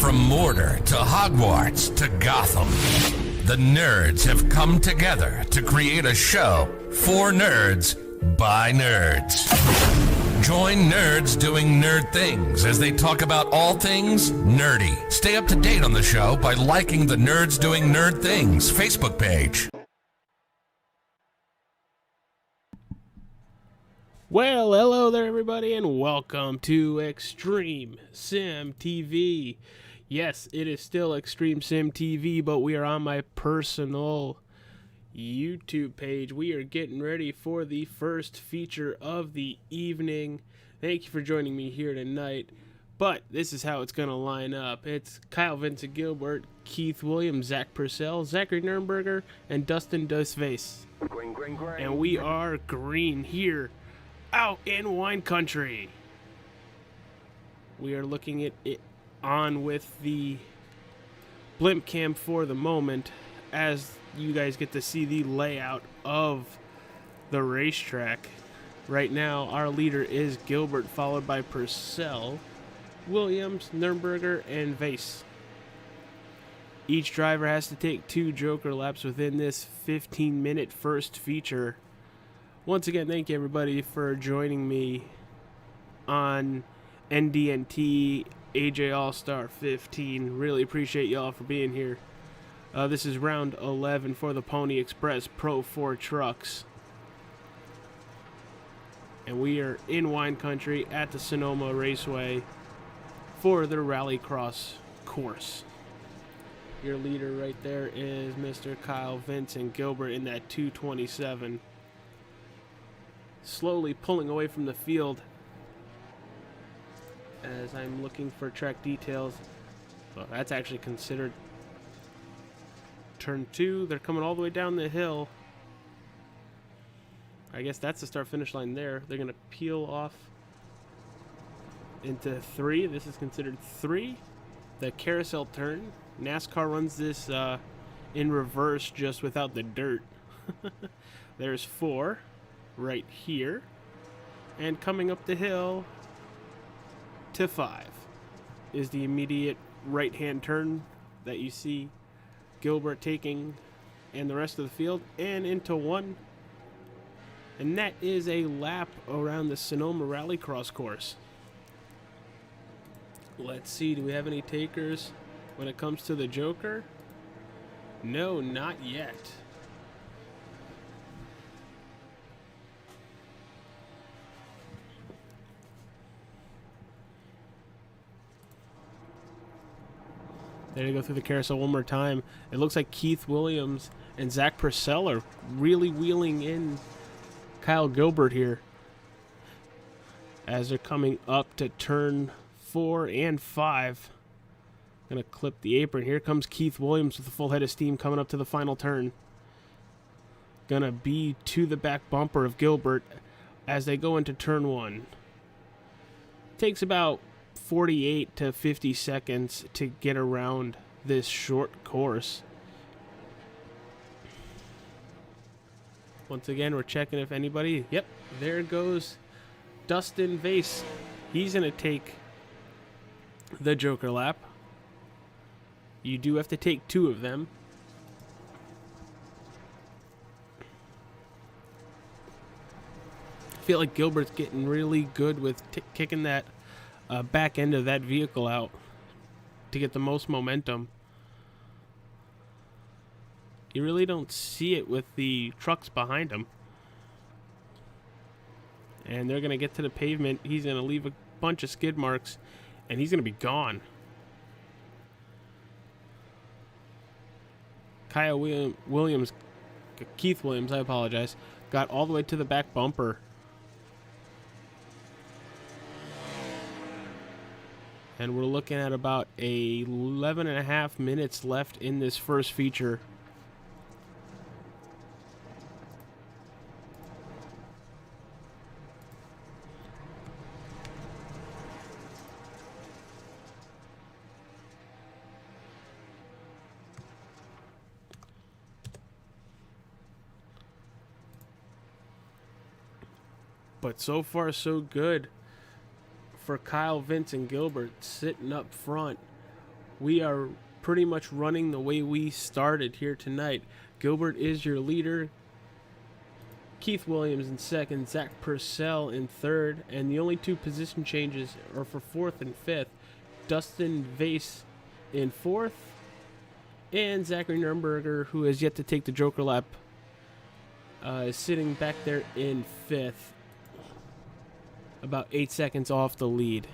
From Mordor to Hogwarts to Gotham, the nerds have come together to create a show for nerds by nerds. Join nerds doing nerd things as they talk about all things nerdy. Stay up to date on the show by liking the Nerds Doing Nerd Things Facebook page. Well, hello there everybody and welcome to Extreme Sim TV. Yes, it is still Extreme Sim TV, but we are on my personal YouTube page. We are getting ready for the first feature of the evening. Thank you for joining me here tonight. But this is how it's going to line up. It's Kyle Vincent Gilbert, Keith Williams, Zach Purcell, Zachary Nurnberger, and Dustin Dosvace. And we are green here out in wine country. We are looking at it on with the blimp cam for the moment as you guys get to see the layout of the racetrack. Right now our leader is Gilbert, followed by Purcell, Williams, Nurnberger, and Vase. Each driver has to take 2 Joker laps within this 15-minute first feature. Once again, thank you everybody for joining me on NDNT AJ All-Star 15. Really appreciate y'all for being here. This is round 11 for the Pony Express Pro 4 trucks. And we are in wine country at the Sonoma Raceway for the Rallycross course. Your leader right there is Mr. Kyle Vincent Gilbert in that 227. Slowly pulling away from the field as I'm looking for track details. Well, that's actually considered turn 2. They're coming all the way down the hill. I guess that's the start finish line there. They're going to peel off into 3. This is considered 3. The carousel turn. NASCAR runs this in reverse, just without the dirt. There's 4 right here. And coming up the hill to 5 is the immediate right-hand turn that you see Gilbert taking and the rest of the field, and into 1. And that is a lap around the Sonoma Rallycross course. Let's see, do we have any takers when it comes to the Joker? No, not yet. There to go through the carousel one more time. It looks like Keith Williams and Zach Purcell are really wheeling in Kyle Gilbert here as they're coming up to turn 4 and 5. Gonna clip the apron. Here comes Keith Williams with a full head of steam coming up to the final turn. Gonna be to the back bumper of Gilbert as they go into turn 1. Takes about 48 to 50 seconds to get around this short course. Once again, we're checking if anybody... Yep, there goes Dustin Vase. He's going to take the Joker lap. You do have to take 2 of them. I feel like Gilbert's getting really good with kicking that back end of that vehicle out to get the most momentum. You really don't see it with the trucks behind him. And they're going to get to the pavement. He's going to leave a bunch of skid marks, and he's going to be gone. Keith Williams, I apologize, got all the way to the back bumper. And we're looking at about 11.5 minutes left in this first feature. But so far, so good for Kyle Vincent Gilbert sitting up front we are pretty much running the way we started here tonight. Gilbert is your leader. Keith Williams in second, Zach Purcell in third, and the only two position changes are for fourth and fifth. Dustin Vase in fourth, and Zachary Nurnberger, who has yet to take the Joker lap, is sitting back there in fifth, about 8 seconds off the lead.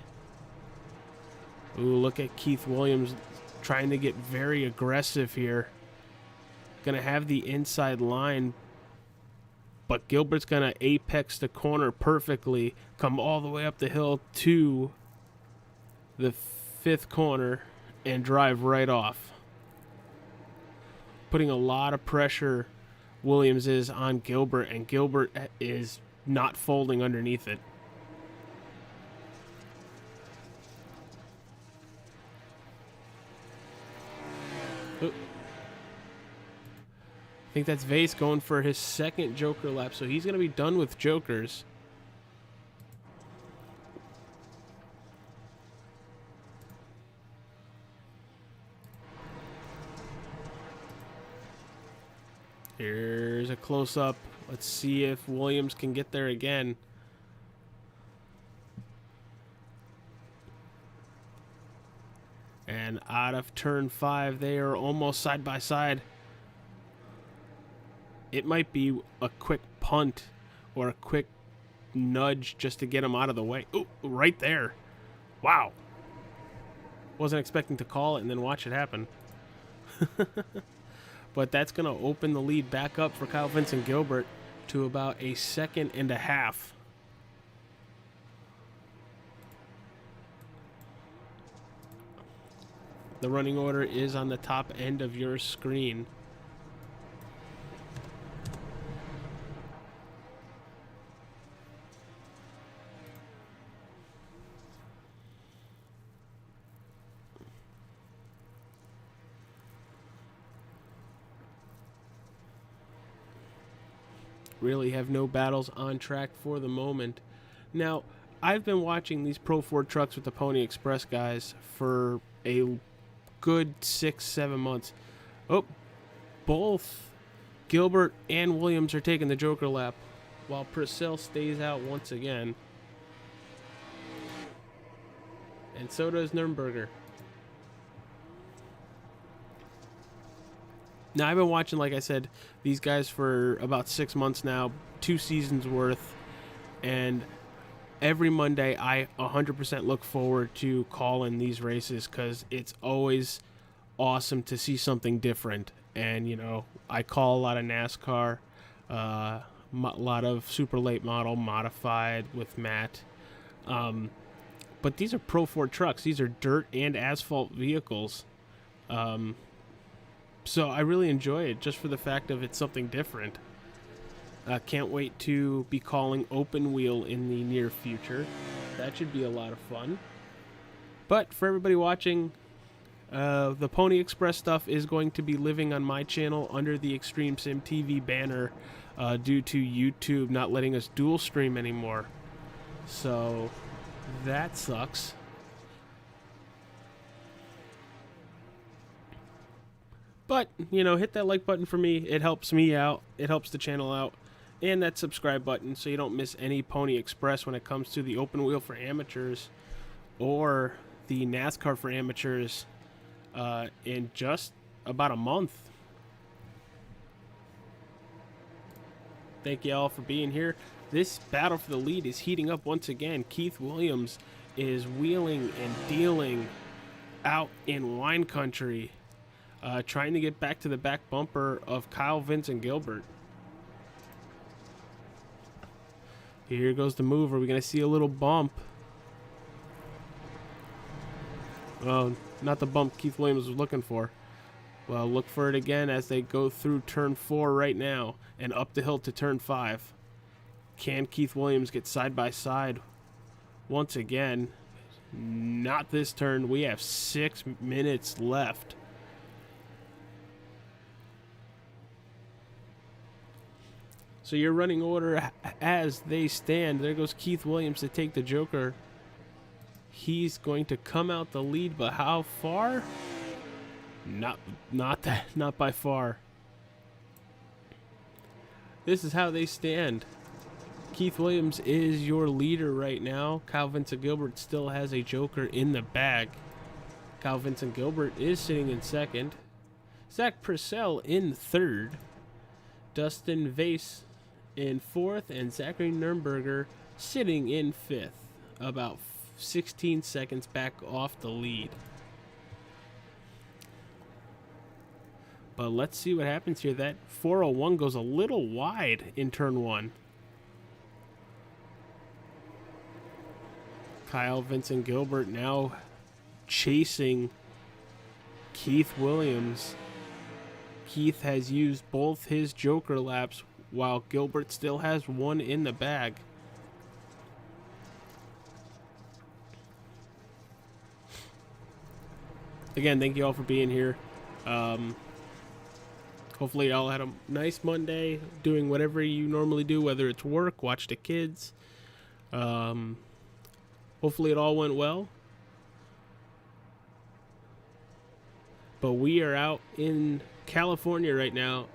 Ooh, look at Keith Williams trying to get very aggressive here. Gonna have the inside line, but Gilbert's gonna apex the corner perfectly, come all the way up the hill to the fifth corner and drive right off. Putting a lot of pressure, Williams is on Gilbert, and Gilbert is not folding underneath it. I think that's Vase going for his second Joker lap, so he's going to be done with Jokers. Here's a close-up. Let's see if Williams can get there again. And out of turn 5, they are almost side by side. It might be a quick punt or a quick nudge just to get him out of the way. Ooh, right there. Wow. Wasn't expecting to call it and then watch it happen. But that's going to open the lead back up for Kyle Vincent Gilbert to about a second and a half. The running order is on the top end of your screen. Really have no battles on track for the moment. Now, I've been watching these Pro Ford trucks with the Pony Express guys for a good 6-7 months. Oh, both Gilbert and Williams are taking the Joker lap, while Purcell stays out once again. And so does Nurnberger. Now, I've been watching, like I said, these guys for about 6 months now, 2 seasons worth, and every Monday I 100% look forward to calling these races because it's always awesome to see something different. And, you know, I call a lot of NASCAR, a lot of super late model modified with Matt. But these are Pro Ford trucks. These are dirt and asphalt vehicles. So I really enjoy it just for the fact of it's something different. Can't wait to be calling open wheel in the near future. That should be a lot of fun. But for everybody watching, the Pony Express stuff is going to be living on my channel under the Extreme Sim TV banner due to YouTube not letting us dual stream anymore. So that sucks. But, you know, hit that like button for me. It helps me out. It helps the channel out. And that subscribe button so you don't miss any Pony Express when it comes to the open wheel for amateurs or the NASCAR for amateurs in just about a month. Thank you all for being here. This battle for the lead is heating up once again. Keith Williams is wheeling and dealing out in wine country. Trying to get back to the back bumper of Kyle Vincent Gilbert. Here goes the mover. We're going to see a little bump. Well, not the bump Keith Williams was looking for. Well, look for it again as they go through turn 4 right now and up the hill to turn 5. Can Keith Williams get side by side once again? Not this turn. We have 6 minutes left. So your running order as they stand. There goes Keith Williams to take the Joker. He's going to come out the lead, but how far? Not by far. This is how they stand. Keith Williams is your leader right now. Kyle Vincent Gilbert still has a joker in the bag. Kyle Vincent Gilbert is sitting in second. Zach Purcell in third. Dustin Vase in fourth. And Zachary Nurnberger sitting in fifth. About 16 seconds back off the lead. But let's see what happens here. That 401 goes a little wide in turn one. Kyle Vincent Gilbert now chasing Keith Williams. Keith has used both his joker laps while Gilbert still has one in the bag. Again, thank you all for being here. Hopefully y'all had a nice Monday doing whatever you normally do, whether it's work, watch the kids. Hopefully it all went well. But we are out in California right now.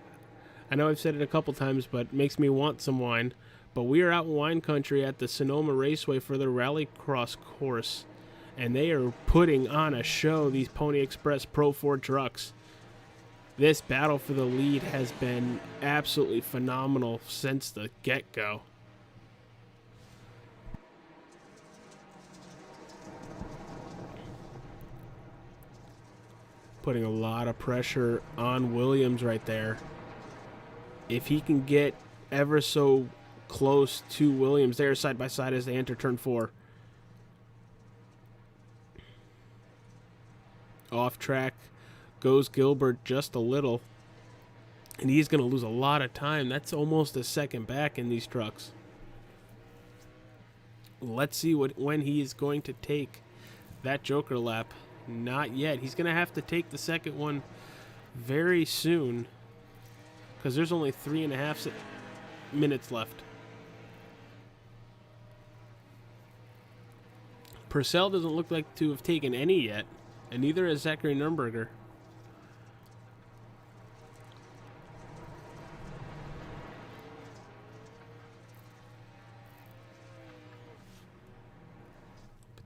I know I've said it a couple times, but it makes me want some wine. But we are out in wine country at the Sonoma Raceway for the Rallycross course. And they are putting on a show, these Pony Express Pro 4 trucks. This battle for the lead has been absolutely phenomenal since the get-go. Putting a lot of pressure on Williams right there. If he can get ever so close to Williams, they are side by side as they enter turn 4. Off track goes Gilbert just a little, and he's going to lose a lot of time. That's almost a second back in these trucks. Let's see when he is going to take that joker lap. Not yet. He's going to have to take the second one very soon because there's only 3.5 minutes left. Purcell doesn't look like to have taken any yet, and neither has Zachary Nurnberger.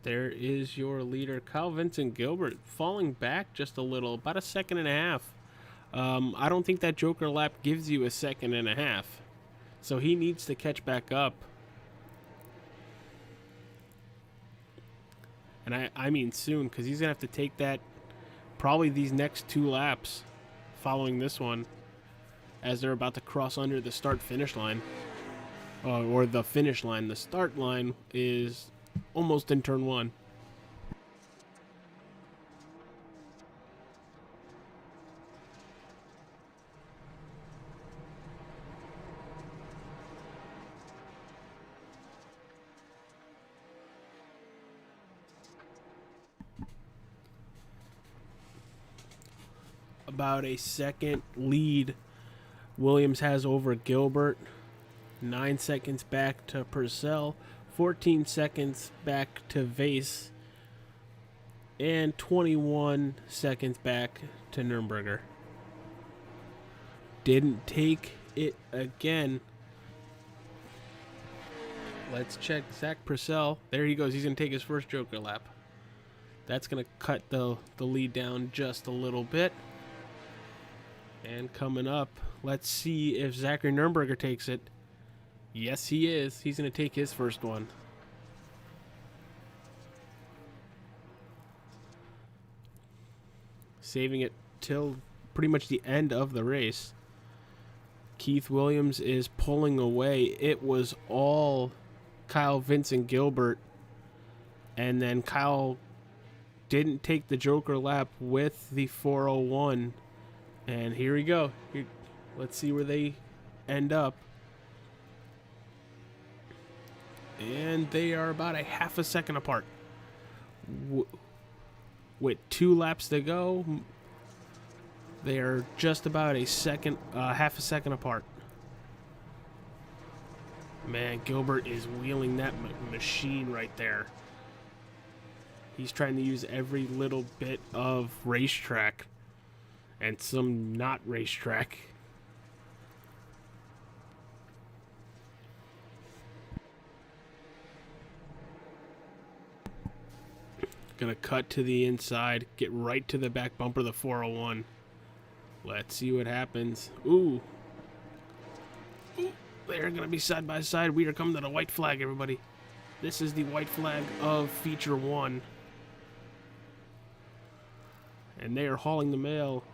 There is your leader, Kyle Vincent Gilbert, falling back just a little, about 1.5 seconds. I don't think that joker lap gives you 1.5 seconds, so he needs to catch back up. And I mean soon, because he's going to have to take that, probably these next 2 laps following this one, as they're about to cross under the start-finish line, or the finish line. The start line is almost in turn 1. About a second lead Williams has over Gilbert. 9 seconds back to Purcell. 14 seconds back to Vase, and 21 seconds back to Nurnberger. Didn't take it again. Let's check Zach Purcell. There he goes. He's going to take his first joker lap. That's going to cut the lead down just a little bit. And coming up, let's see if Zachary Nurnberger takes it. Yes, he is. He's going to take his first one. Saving it till pretty much the end of the race. Keith Williams is pulling away. It was all Kyle Vincent Gilbert. And then Kyle didn't take the joker lap with the 401. And here we go. Let's see where they end up. And they are about 0.5 seconds apart. With 2 laps to go, they are just about 0.5 seconds apart. Man, Gilbert is wheeling that machine right there. He's trying to use every little bit of racetrack. and some not racetrack. Gonna cut to the inside, get right to the back bumper of the 401. Let's see what happens. Ooh. They're gonna be side by side. We are coming to the white flag, everybody. This is the white flag of feature 1. And they are hauling the mail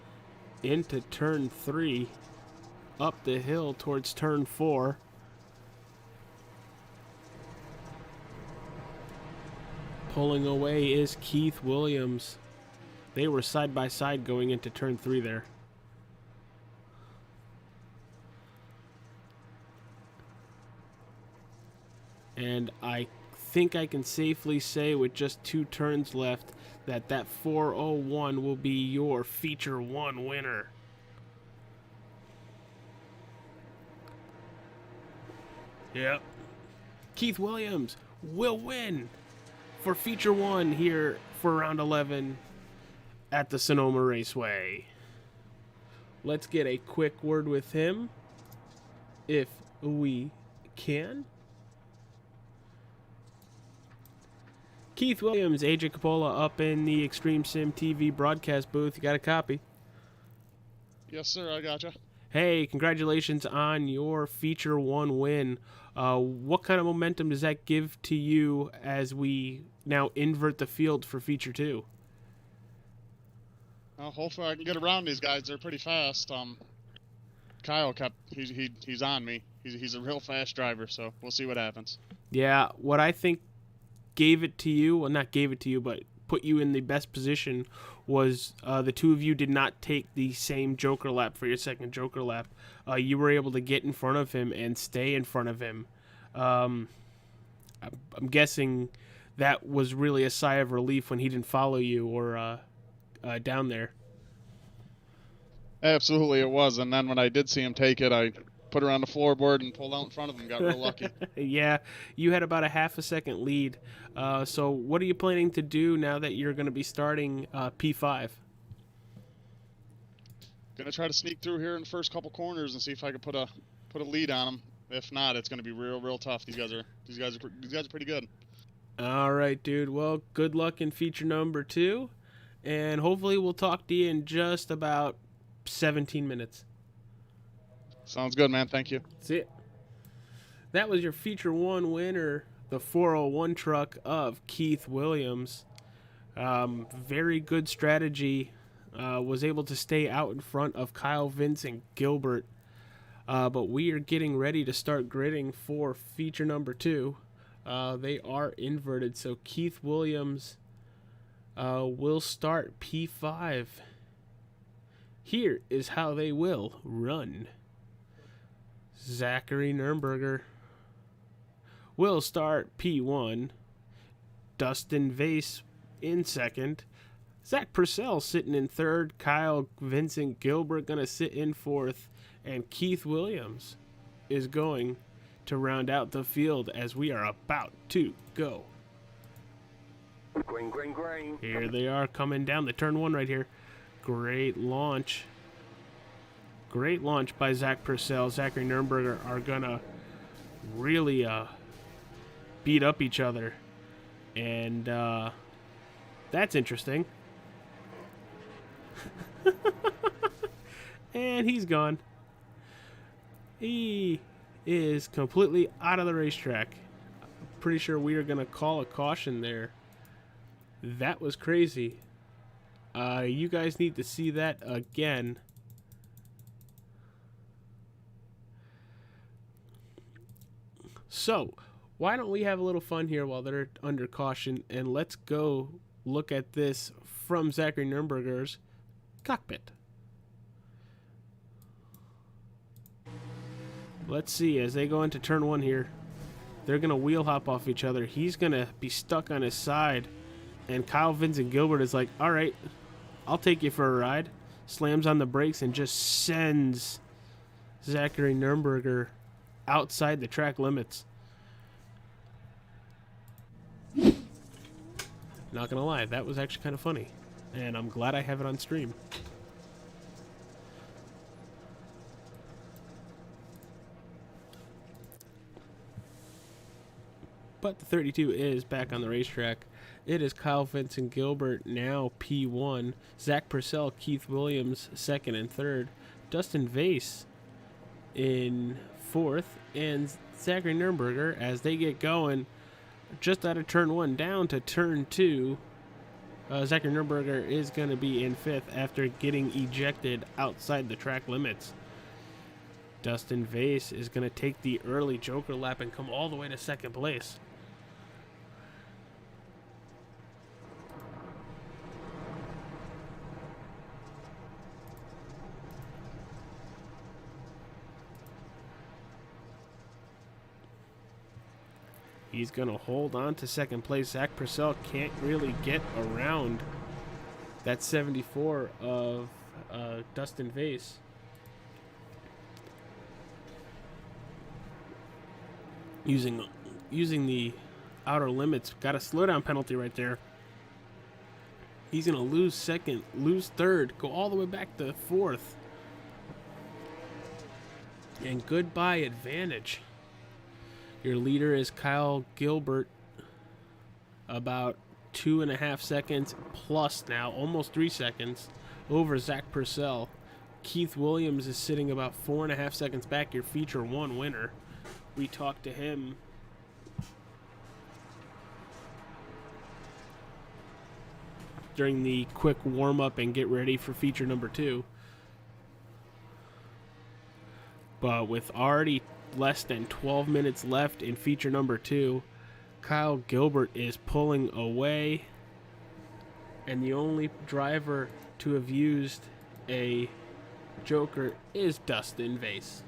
into turn 3, up the hill towards turn 4. Pulling away is Keith Williams. They were side by side going into turn 3 there. And I think I can safely say with just 2 turns left that 401 will be your feature 1 winner. Yep. Keith Williams will win for feature 1 here for round 11 at the Sonoma Raceway. Let's get a quick word with him if we can. Keith Williams, AJ Coppola up in the Extreme Sim TV broadcast booth. You got a copy? Yes, sir. I gotcha. Hey, congratulations on your feature 1 win. What kind of momentum does that give to you as we now invert the field for feature 2? Well, hopefully I can get around these guys. They're pretty fast. Kyle he's on me. He's a real fast driver, so we'll see what happens. Yeah, what I think gave it to you, well, not gave it to you, but put you in the best position was the two of you did not take the same Joker lap for your second Joker lap. You were able to get in front of him and stay in front of him. I'm guessing that was really a sigh of relief when he didn't follow you or down there. Absolutely, it was. And then when I did see him take it, I put her on the floorboard and pulled out in front of him. Got real lucky. Yeah, you had about a half a second lead. So what are you planning to do now that you're going to be starting P5? Gonna try to sneak through here in the first couple corners and see if I can put a lead on them. If not, it's gonna be real tough. These guys are pretty good. All right, dude. Well, good luck in feature number 2, and hopefully we'll talk to you in just about 17 minutes. Sounds good, man. Thank you. That's it. That was your feature 1 winner, the 401 truck of Keith Williams. Very good strategy. Was able to stay out in front of Kyle Vincent Gilbert. But we are getting ready to start gridding for feature number 2. They are inverted, so Keith Williams will start P5. Here is how they will run. Zachary Nurnberger will start P1. Dustin Vase in second. Zach Purcell sitting in third. Kyle Vincent Gilbert going to sit in fourth. And Keith Williams is going to round out the field as we are about to go. Green, green, green. Here they are coming down the turn 1 right here. Great launch. Great launch by Zach Purcell. Zachary Nurnberger are going to really beat up each other. And that's interesting. And he's gone. He is completely out of the racetrack. Pretty sure we are going to call a caution there. That was crazy. You guys need to see that again. So, why don't we have a little fun here while they're under caution, and let's go look at this from Zachary Nurnberger's cockpit. Let's see, as they go into turn 1 here, they're going to wheel hop off each other. He's going to be stuck on his side, and Kyle Vincent Gilbert is like, all right, I'll take you for a ride. Slams on the brakes and just sends Zachary Nurnberger outside the track limits. Not gonna lie, that was actually kind of funny, and I'm glad I have it on stream. but the 32 is back on the racetrack. It is Kyle Vincent Gilbert now P1, Zach Purcell, Keith Williams second and third, Dustin Vase in fourth, and Zachary Nurnberger as they get going just out of turn 1 down to turn 2. Zachary Nurnberger is going to be in fifth after getting ejected outside the track limits. Dustin Vase is going to take the early Joker lap and come all the way to second place. He's going to hold on to second place. Zach Purcell can't really get around that 74 of Dustin Vase. Using the outer limits. Got a slowdown penalty right there. He's going to lose second, lose third, go all the way back to fourth. And goodbye advantage. Your leader is Kyle Gilbert, about 2.5 seconds plus now, almost 3 seconds, over Zach Purcell. Keith Williams is sitting about 4.5 seconds back, your feature 1 winner. We talked to him during the quick warm-up and get ready for feature number 2. But with already less than 12 minutes left in feature number 2, Kyle Gilbert is pulling away, and the only driver to have used a Joker is Dustin Vase.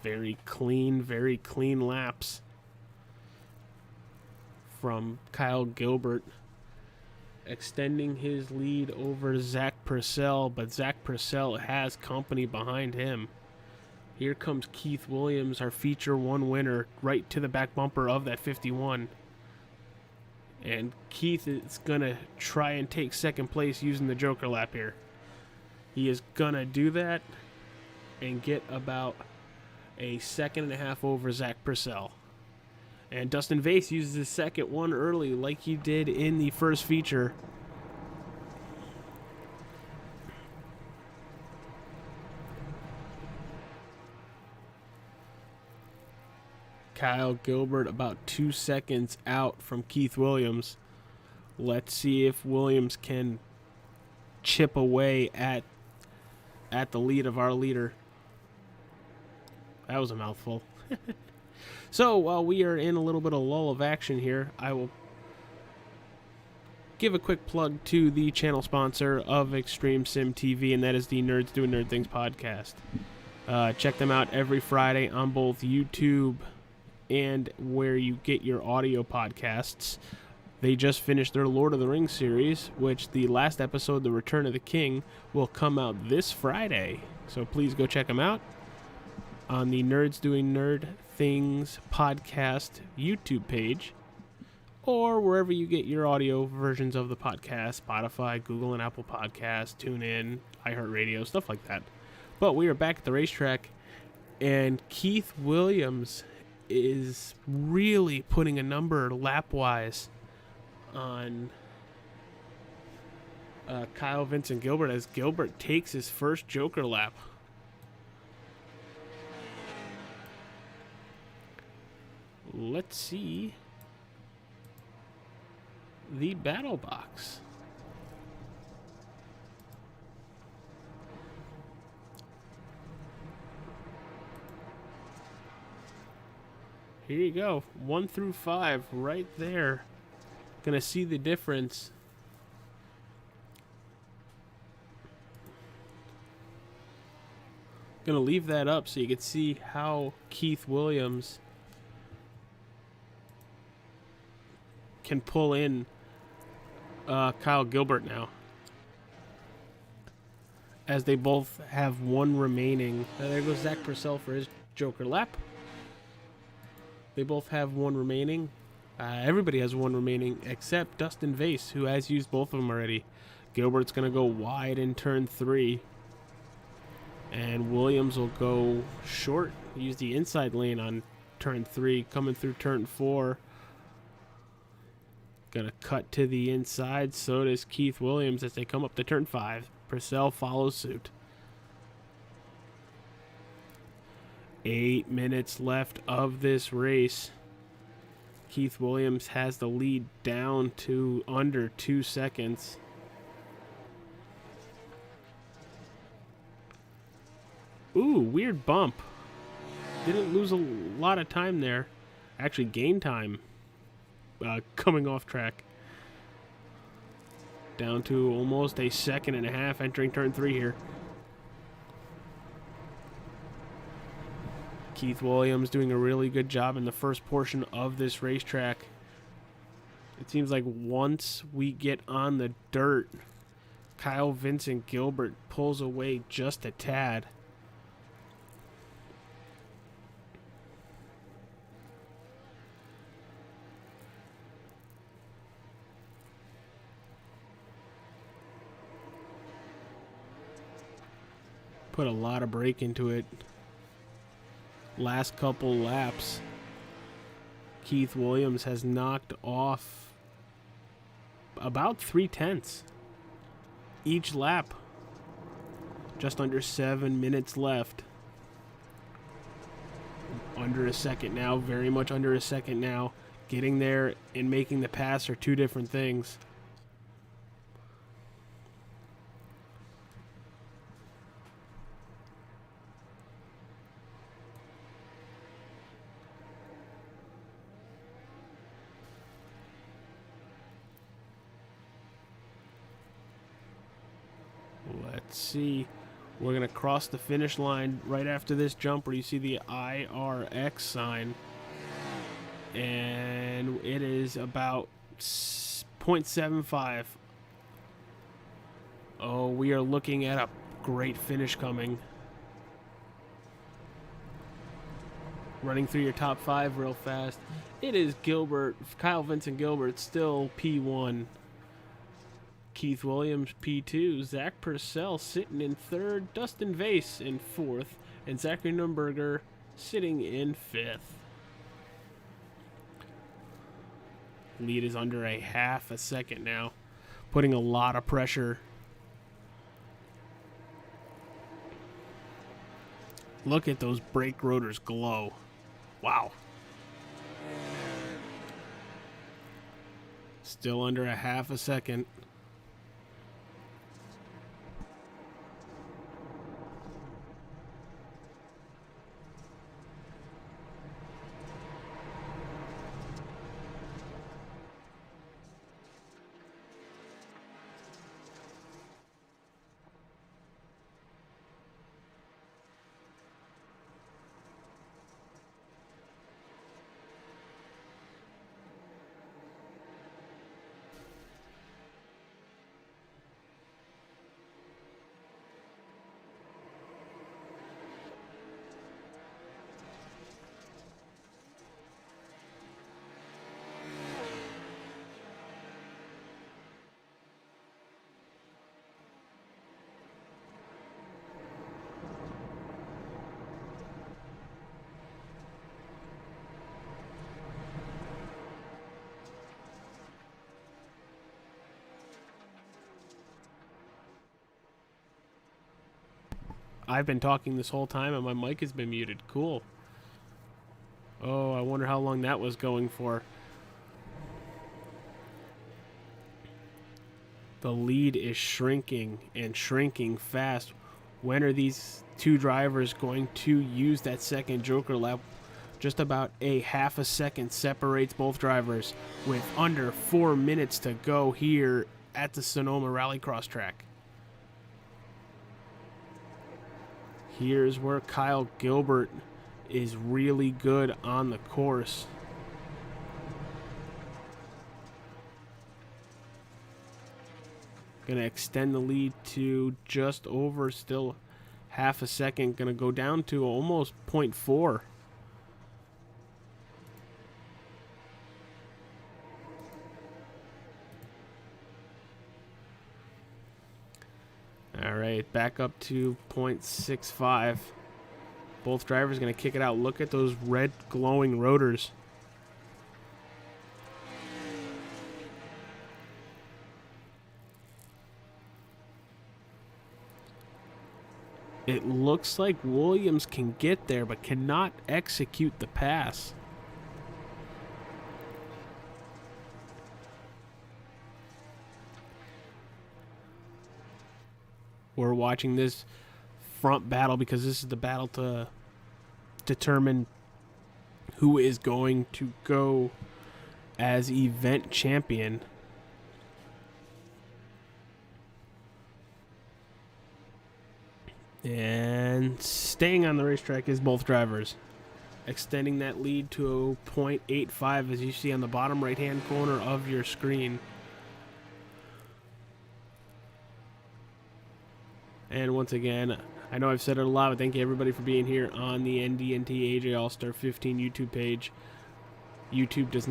Very clean laps from Kyle Gilbert, extending his lead over Zach Purcell, but Zach Purcell has company behind him. Here comes Keith Williams, our feature 1 winner, right to the back bumper of that 51. And Keith is going to try and take second place using the Joker lap here. He is going to do that and get about a 1.5 seconds over Zach Purcell. And Dustin Vase uses his second one early like he did in the first feature. Kyle Gilbert about 2 seconds out from Keith Williams. Let's see if Williams can chip away at the lead of our leader. That was a mouthful. So while we are in a little bit of lull of action here, I will give a quick plug to the channel sponsor of Extreme Sim TV, and that is the Nerds Doing Nerd Things podcast. Check them out every Friday on both YouTube and where you get your audio podcasts. They just finished their Lord of the Rings series, which the last episode, The Return of the King, will come out this Friday. So please go check them out on the Nerds Doing Nerd Things podcast YouTube page, or wherever you get your audio versions of the podcast, Spotify, Google and Apple Podcasts, TuneIn, iHeartRadio, stuff like that. But we are back at the racetrack, and Keith Williams is really putting a number lap-wise on Kyle Vincent Gilbert as Gilbert takes his first Joker lap. Let's see the battle box. Here you go. 1 through 5 right there. Gonna see the difference. Gonna leave that up so you can see how Keith Williams can pull in Kyle Gilbert now. as they both have one remaining. There goes Zach Purcell for his Joker lap. They both have one remaining. Everybody has one remaining except Dustin Vase, who has used both of them already. Gilbert's going to go wide in turn 3. And Williams will go short. Use the inside lane on turn 3. Coming through turn 4. Going to cut to the inside. So does Keith Williams as they come up to turn 5. Purcell follows suit. 8 minutes left of this race. Keith Williams has the lead down to under 2 seconds. Ooh, weird bump. Didn't lose a lot of time there. Actually gained time coming off track. Down to almost a second and a half entering turn 3 here. Keith Williams doing a really good job in the first portion of this racetrack. It seems like once we get on the dirt, Kyle Vincent Gilbert pulls away just a tad. Put a lot of brake into it. Last couple laps, Keith Williams has knocked off about 3/10 each lap. Just under 7 minutes left. Under a second now, very much under a second now. Getting there and making the pass are two different things. Let's see. We're going to cross the finish line right after this jump where you see the IRX sign. And it is about 0.75. Oh, we are looking at a great finish coming. Running through your top 5 real fast. It is Gilbert, Kyle Vincent Gilbert, still P1. Keith Williams, P2. Zach Purcell sitting in 3rd. Dustin Vase in 4th. And Zachary Nürnberger sitting in 5th. Lead is under a half a second now. Putting a lot of pressure. Look at those brake rotors glow. Wow. Still under a half a second. I've been talking this whole time and my mic has been muted. Cool. Oh, I wonder how long that was going for. The lead is shrinking and shrinking fast. When are these two drivers going to use that second Joker lap? Just about a half a second separates both drivers with under 4 minutes to go here at the Sonoma Rallycross track. Here's where Kyle Gilbert is really good on the course. Going to extend the lead to just over still half a second. Going to go down to almost 0.4. All right, back up to 0.65. Both drivers going to kick it out. Look at those red glowing rotors. It looks like Williams can get there, but cannot execute the pass. We're watching this front battle because this is the battle to determine who is going to go as event champion. And staying on the racetrack is both drivers, extending that lead to 0.85 as you see on the bottom right hand corner of your screen. And once again, I know I've said it a lot, but thank you everybody for being here on the NDNT AJ All-Star 15 YouTube page. YouTube did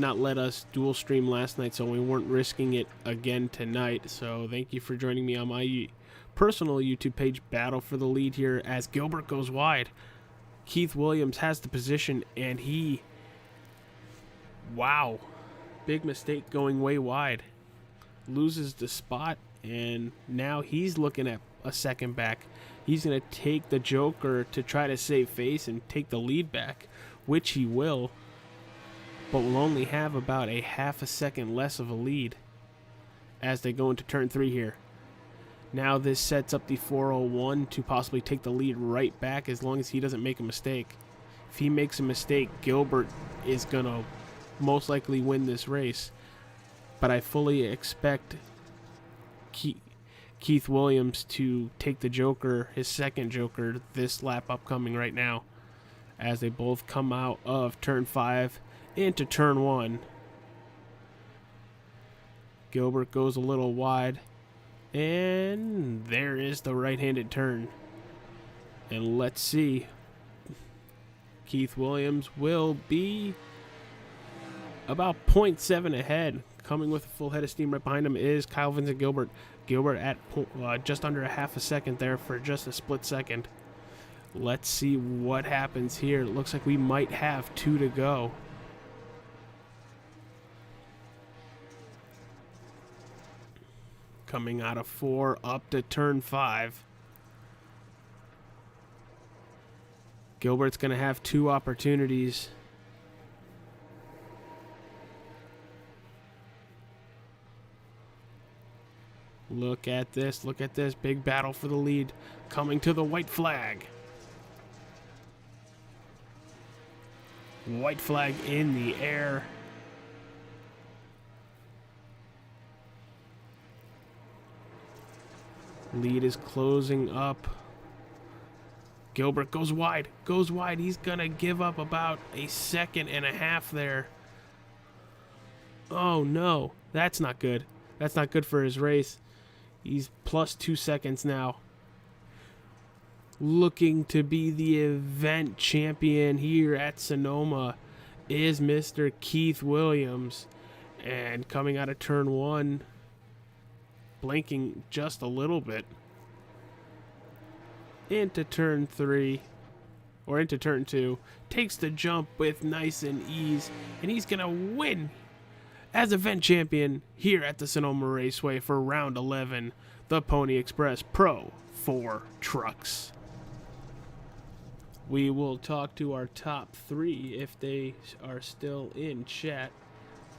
not let us dual stream last night, so we weren't risking it again tonight. So thank you for joining me on my personal YouTube page. Battle for the lead here as Gilbert goes wide. Keith Williams has the position, and wow, big mistake going way wide. Loses the spot, and now he's looking at a second back. He's going to take the Joker to try to save face and take the lead back, which he will, but will only have about a half a second less of a lead as they go into turn 3 here. Now this sets up the 401 to possibly take the lead right back as long as he doesn't make a mistake. If he makes a mistake, Gilbert is going to most likely win this race. But I fully expect Keith Williams to take the Joker, his second Joker, this lap upcoming right now, as they both come out of turn 5 into turn 1. Gilbert goes a little wide, and there is the right-handed turn. And let's see. Keith Williams will be about 0.7 ahead. Coming with a full head of steam right behind him is Kyle Vincent Gilbert. Gilbert at just under a half a second there for just a split second. Let's see what happens here. It looks like we might have 2 to go. Coming out of 4 up to turn 5. Gilbert's going to have 2 opportunities. Look at this. Look at this. Big battle for the lead. Coming to the white flag. White flag in the air. Lead is closing up. Gilbert goes wide. Goes wide. He's going to give up about a second and a half there. Oh, no. That's not good. That's not good for his race. He's plus 2 seconds now. Looking to be the event champion here at Sonoma is Mr. Keith Williams. And coming out of turn 1, blinking just a little bit, into turn 3, or into turn 2, takes the jump with nice and ease, and he's going to win as event champion here at the Sonoma Raceway for round 11, the Pony Express Pro 4 trucks. We will talk to our top 3 if they are still in chat.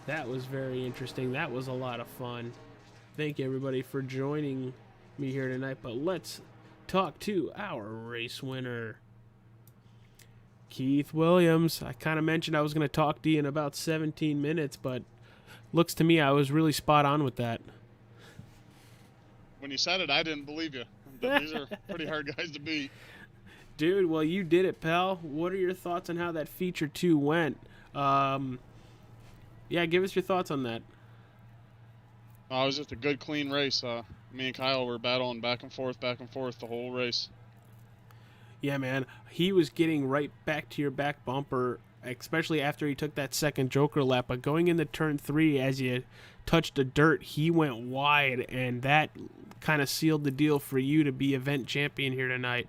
That was very interesting. That was a lot of fun. Thank you everybody for joining me here tonight, but let's talk to our race winner, Keith Williams. I kind of mentioned I was going to talk to you in about 17 minutes, but looks to me I was really spot on with that. When you said it, I didn't believe you. But these are pretty hard guys to beat. Dude, well, you did it, pal. What are your thoughts on how that feature 2 went? Yeah, give us your thoughts on that. It was just a good, clean race. Me and Kyle were battling back and forth the whole race. Yeah, man. He was getting right back to your back bumper, especially after he took that second Joker lap. But going into turn 3, as you touched the dirt, he went wide, and that kind of sealed the deal for you to be event champion here tonight.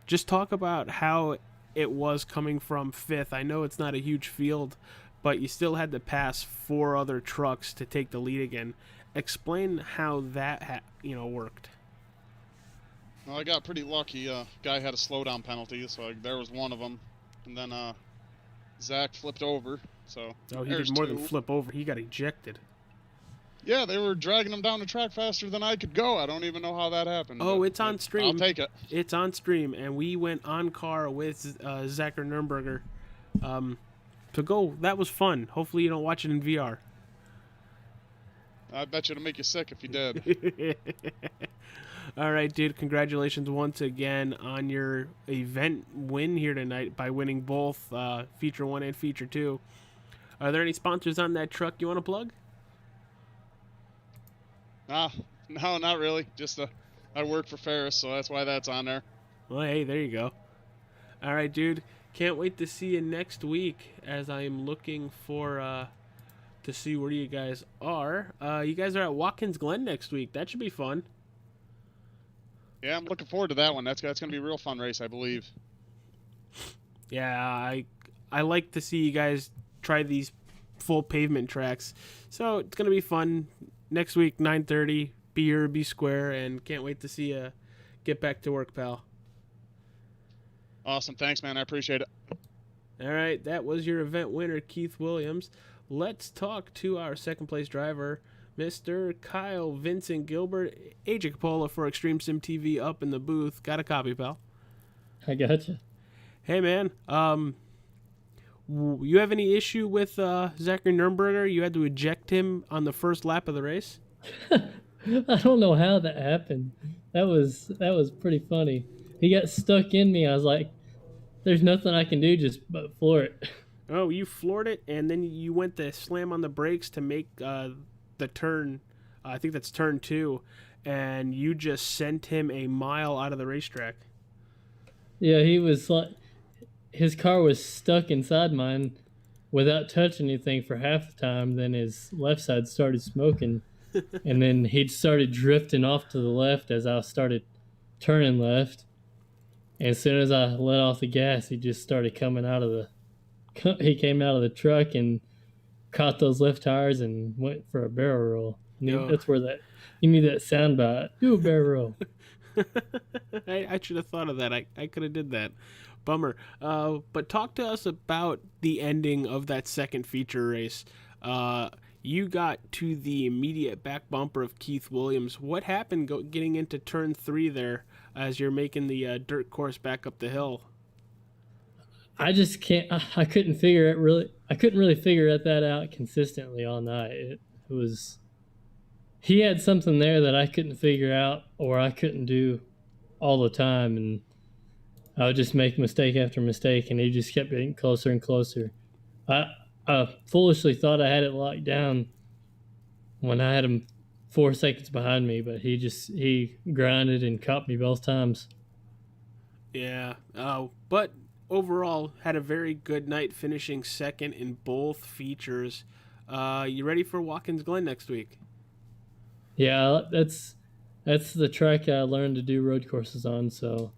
Just talk about how it was coming from 5th. I know it's not a huge field, but you still had to pass 4 other trucks to take the lead again. Explain how that worked. Well, I got pretty lucky. Guy had a slowdown penalty, so there was one of them. And then Zach flipped over. So Oh, he there's did more 2. than flip over. He got ejected. Yeah, they were dragging him down the track faster than I could go. I don't even know how that happened. Oh, it's on stream. I'll take it. It's on stream, and we went on car with Zachary Nürnberger to go. That was fun. Hopefully you don't watch it in VR. I bet you it'll make you sick if you did. All right, dude. Congratulations once again on your event win here tonight by winning both Feature 1 and Feature 2. Are there any sponsors on that truck you want to plug? No, not really. Just I work for Ferris, so that's why that's on there. Well, hey, there you go. All right, dude. Can't wait to see you next week, as I'm looking for to see where you guys are. You guys are at Watkins Glen next week. That should be fun. Yeah, I'm looking forward to that one. That's going to be a real fun race, I believe. Yeah, I like to see you guys try these full pavement tracks. So it's gonna be fun next week, 9:30. Be here, be square, and can't wait to see you get back to work, pal. Awesome, thanks, man. I appreciate it. All right, that was your event winner, Keith Williams. Let's talk to our second place driver, Mr. Kyle Vincent Gilbert. AJ Capola for Extreme Sim TV up in the booth. Got a copy, pal? I gotcha. Hey, man. You have any issue with Zachary Nürnberger? You had to eject him on the first lap of the race? I don't know how that happened. That was pretty funny. He got stuck in me. I was like, there's nothing I can do just but floor it. Oh, you floored it, and then you went to slam on the brakes to make the turn. I think that's turn 2, and you just sent him a mile out of the racetrack. Yeah, he was like, his car was stuck inside mine without touching anything for half the time. Then his left side started smoking, and then he started drifting off to the left as I started turning left. And as soon as I let off the gas, he just started coming out of he came out of the truck and caught those left tires and went for a barrel roll. That's where you need that sound bite. Do a barrel roll. I should have thought of that. I could have did that. Bummer. But talk to us about the ending of that second feature race. You got to the immediate back bumper of Keith Williams. What happened getting into turn 3 there as you're making the dirt course back up the hill? I just can't. I couldn't figure it really. I couldn't really figure that out consistently all night. It was. He had something there that I couldn't figure out, or I couldn't do all the time, and I would just make mistake after mistake, and he just kept getting closer and closer. I foolishly thought I had it locked down when I had him 4 seconds behind me, but he grinded and caught me both times. Yeah. But overall, had a very good night, finishing second in both features. You ready for Watkins Glen next week? Yeah, that's the track I learned to do road courses on, so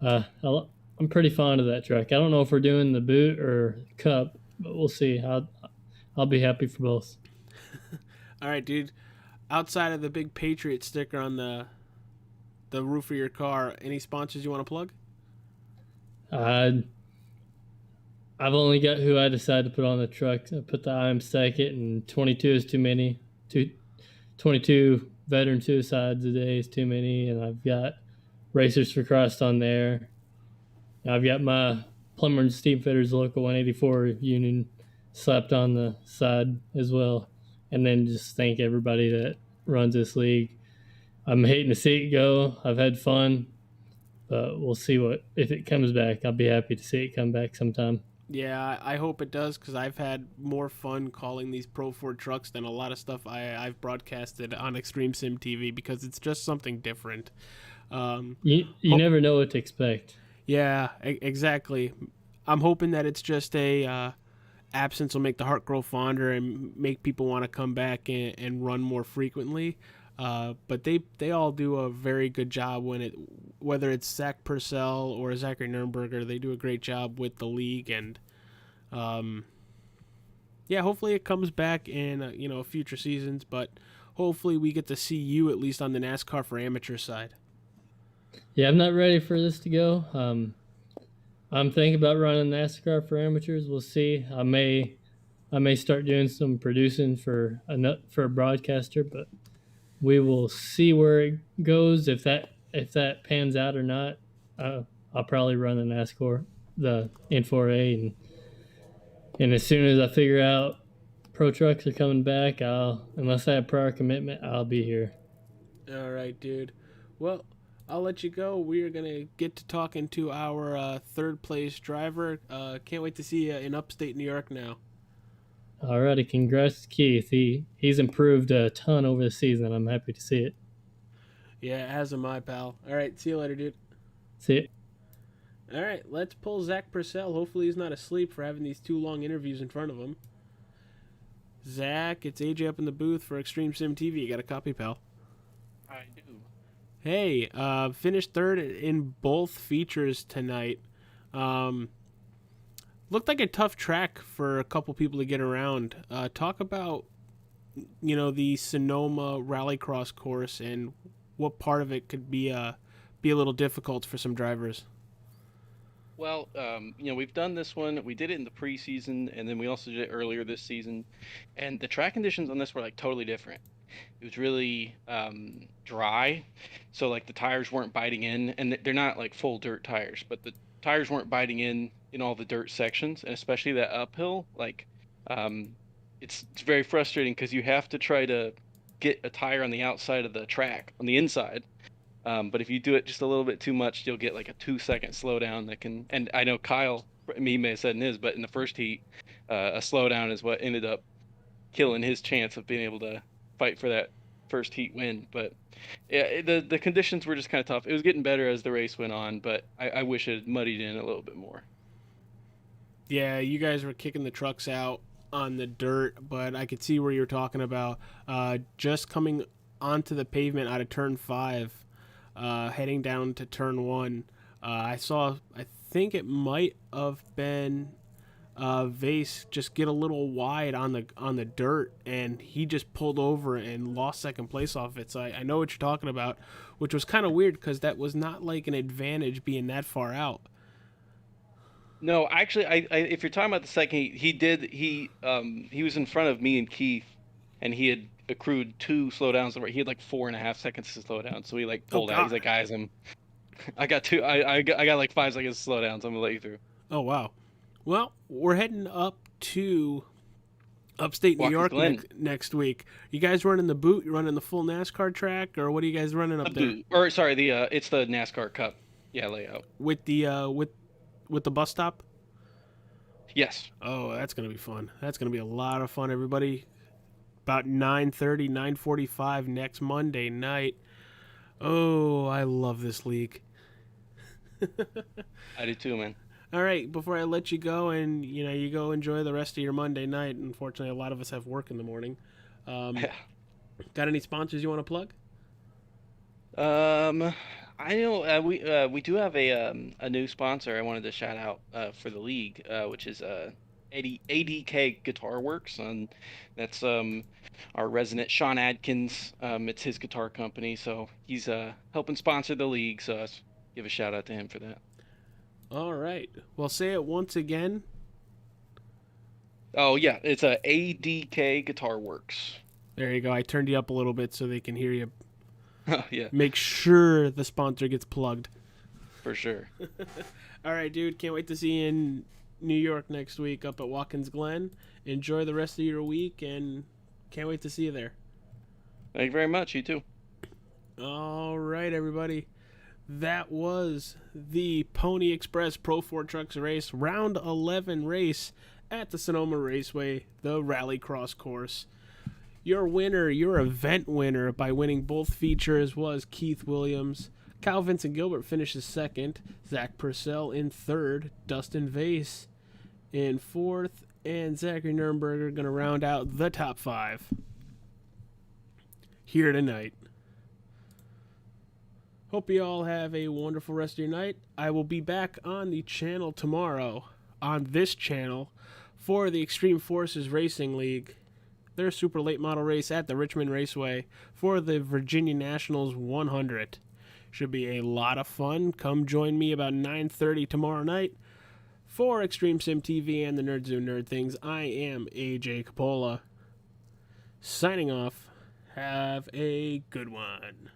I'm pretty fond of that track. I don't know if we're doing the boot or cup, but we'll see. I'll be happy for both. All right, dude. Outside of the big Patriot sticker on the roof of your car, any sponsors you want to plug? I've only got who I decide to put on the truck. I put the IM second, and 22 is too many. 22 veteran suicides a day is too many, and I've got Racers for Christ on there. I've got my Plumber and Steamfitters Local 184 union slapped on the side as well. And then just thank everybody that runs this league. I'm hating to see it go. I've had fun, but we'll see if it comes back. I'll be happy to see it come back sometime. Yeah, I hope it does because I've had more fun calling these Pro 4 trucks than a lot of stuff I've broadcasted on Extreme Sim TV because it's just something different. You Hope, never know what to expect. yeah, exactly. I'm hoping that it's just a absence will make the heart grow fonder and make people want to come back and run more frequently. But they all do a very good job whether it's Zach Purcell or Zachary Nurnberger, they do a great job with the league and yeah, hopefully it comes back in future seasons. But hopefully we get to see you at least on the NASCAR for amateur side. Yeah, I'm not ready for this to go. I'm thinking about running NASCAR for amateurs. We'll see. I may start doing some producing for a broadcaster, but we will see where it goes. If that pans out or not, I'll probably run the NASCAR, the N4A, and as soon as I figure out pro trucks are coming back, unless I have prior commitment, I'll be here. All right, dude. Well, I'll let you go. We are going to get to talking to our third place driver. Can't wait to see you in upstate New York now. Alrighty, congrats to Keith. He's improved a ton over the season. I'm happy to see it. Yeah, as am I, pal. All right, see you later, dude. See it. All right, let's pull Zach Purcell. Hopefully he's not asleep for having these 2 long interviews in front of him. Zach, it's AJ up in the booth for Extreme Sim TV. You got a copy, pal? I do. Hey, finished third in both features tonight. Looked like a tough track for a couple people to get around. Talk about, the Sonoma Rallycross course and what part of it could be a little difficult for some drivers. Well, we've done this one. We did it in the preseason, and then we also did it earlier this season. And the track conditions on this were like totally different. It was really dry, so like the tires weren't biting in, and they're not like full dirt tires, but the tires weren't biting in all the dirt sections, and especially that uphill. Like, it's very frustrating because you have to try to get a tire on the outside of the track, on the inside. But if you do it just a little bit too much, you'll get like a 2-second slowdown that can. And I know Kyle, he may have said in his, but in the first heat, a slowdown is what ended up killing his chance of being able to fight for that first heat win. But yeah, the conditions were just kind of tough. It was getting better as the race went on, but I wish it had muddied in a little bit more. Yeah, you guys were kicking the trucks out on the dirt, but I could see where you're talking about just coming onto the pavement out of turn 5. Heading down to turn 1, I think it might have been Vase just get a little wide on the dirt, and he just pulled over and lost second place off it. So I know what you're talking about, which was kind of weird because that was not like an advantage being that far out. No, actually, I if you're talking about the second heat, he was in front of me and Keith, and he had accrued 2 slowdowns. He had like 4.5 seconds to slow down, so he like pulled out. He's like, guys, I got 2. I got like 5 seconds to slow down, so I'm gonna let you through. Oh wow. Well, we're heading up to upstate New York next week. You guys running the boot? You running the full NASCAR track, or what are you guys running up there? Or sorry, it's the NASCAR Cup. Yeah, layout with the with the bus stop. Yes. Oh, that's gonna be fun. That's gonna be a lot of fun, everybody. About 9:30, 9:45 next Monday night. Oh, I love this league. I do too, man. All right, before I let you go and you go enjoy the rest of your Monday night. Unfortunately, a lot of us have work in the morning. Got any sponsors you want to plug? I know we do have a new sponsor I wanted to shout out for the league, which is ADK Guitar Works, and that's our resident Sean Adkins. It's his guitar company, so he's helping sponsor the league. So let's give a shout out to him for that. All right. Well, say it once again. Oh yeah, it's ADK Guitar Works. There you go. I turned you up a little bit so they can hear you. Oh yeah. Make sure the sponsor gets plugged. For sure. All right, dude. Can't wait to see you in New York next week up at Watkins Glen. Enjoy the rest of your week, and can't wait to see you there. Thank you very much. You too. All right, everybody. That was the Pony Express Pro 4 Trucks race, round 11 race at the Sonoma Raceway, the Rallycross course. Your winner, your event winner, by winning both features was Keith Williams. Kyle Vincent Gilbert finishes second, Zach Purcell in third, Dustin Vase in fourth, and Zachary Nurnberger going to round out the top 5 here tonight. Hope you all have a wonderful rest of your night. I will be back on the channel tomorrow, on this channel, for the Extreme Forces Racing League, their super late model race at the Richmond Raceway for the Virginia Nationals 100. Should be a lot of fun. Come join me about 9:30 tomorrow night for Extreme Sim TV and the Nerds Do Nerd Things. I am AJ Capola. Signing off. Have a good one.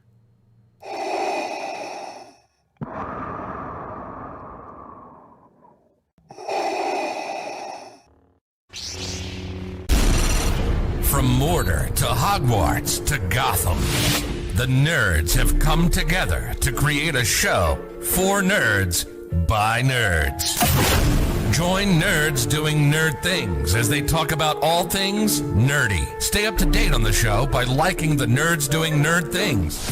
From Mordor to Hogwarts to Gotham, the nerds have come together to create a show for nerds by nerds. Join Nerds Doing Nerd Things as they talk about all things nerdy. Stay up to date on the show by liking the Nerds Doing Nerd Things.